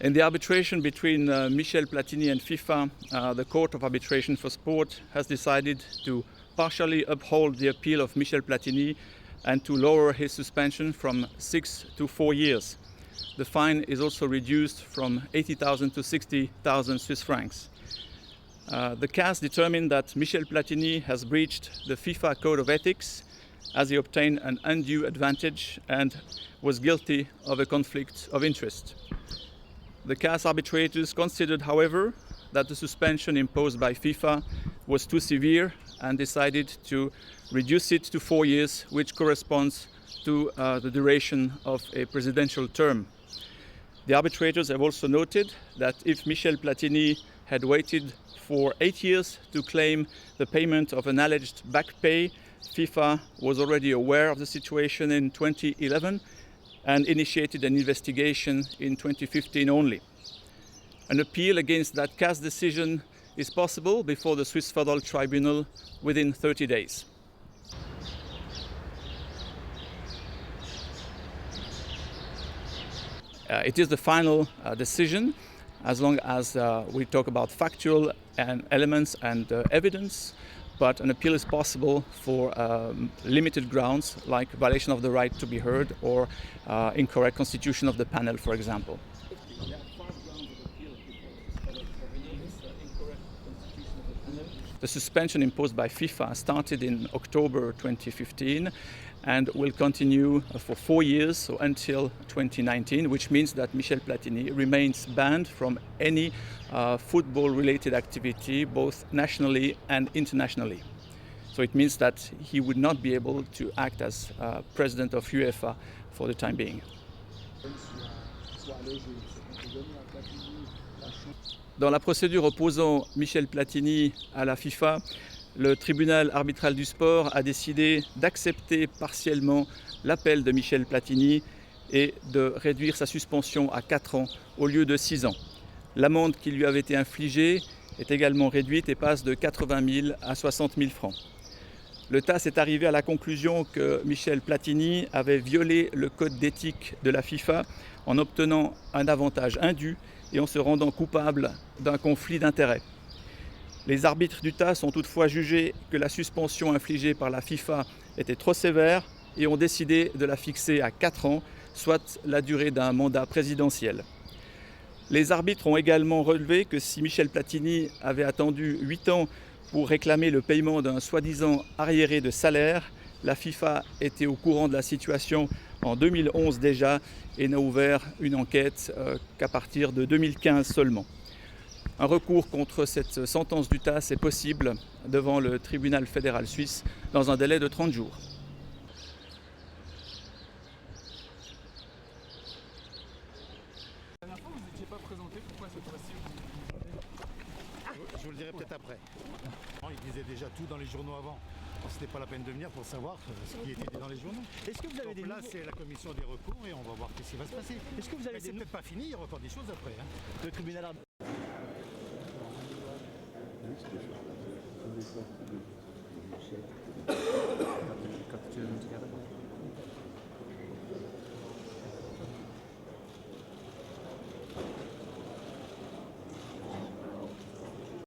In the arbitration between Michel Platini and FIFA, the Court of Arbitration for Sport has decided to partially uphold the appeal of Michel Platini and to lower his suspension from 6 to 4 years. The fine is also reduced from 80,000 to 60,000 Swiss francs. The CAS determined that Michel Platini has breached the FIFA Code of Ethics as he obtained an undue advantage and was guilty of a conflict of interest. The CAS arbitrators considered, however, that the suspension imposed by FIFA was too severe and decided to reduce it to 4 years, which corresponds to the duration of a presidential term. The arbitrators have also noted that if Michel Platini had waited for 8 years to claim the payment of an alleged back pay, FIFA was already aware of the situation in 2011 and initiated an investigation in 2015 only. An appeal against that CAS decision is possible before the Swiss Federal Tribunal within 30 days. It is the final decision as long as we talk about factual elements and evidence, but an appeal is possible for limited grounds like violation of the right to be heard or incorrect constitution of the panel, for example. The suspension imposed by FIFA started in October 2015 and will continue for 4 years, so until 2019, which means that Michel Platini remains banned from any football-related activity, both nationally and internationally. So it means that he would not be able to act as president of UEFA for the time being. Dans la procédure opposant Michel Platini à la FIFA, le tribunal arbitral du sport a décidé d'accepter partiellement l'appel de Michel Platini et de réduire sa suspension à 4 ans au lieu de 6 ans. L'amende qui lui avait été infligée est également réduite et passe de 80 000 à 60 000 francs. Le TAS est arrivé à la conclusion que Michel Platini avait violé le code d'éthique de la FIFA en obtenant un avantage indu et en se rendant coupable d'un conflit d'intérêts. Les arbitres du TAS ont toutefois jugé que la suspension infligée par la FIFA était trop sévère et ont décidé de la fixer à 4 ans, soit la durée d'un mandat présidentiel. Les arbitres ont également relevé que si Michel Platini avait attendu 8 ans pour réclamer le paiement d'un soi-disant arriéré de salaire, la FIFA était au courant de la situation en 2011 déjà et n'a ouvert une enquête qu'à partir de 2015 seulement. Un recours contre cette sentence du TAS est possible devant le tribunal fédéral suisse dans un délai de 30 jours. La dernière fois, vous n'étiez pas présenté, pourquoi cette fois-ci? Je vous le dirai peut-être après. Il disait déjà tout dans les journaux avant. C'était pas la peine de venir pour savoir ce qui était dit dans les journaux. Est-ce que vous avez des là, c'est la commission des recours et on va voir ce qui va se passer. Est-ce que vous avez c'est peut-être pas fini, il y aura encore des choses après. Le tribunal arbitral. Got the two of them together.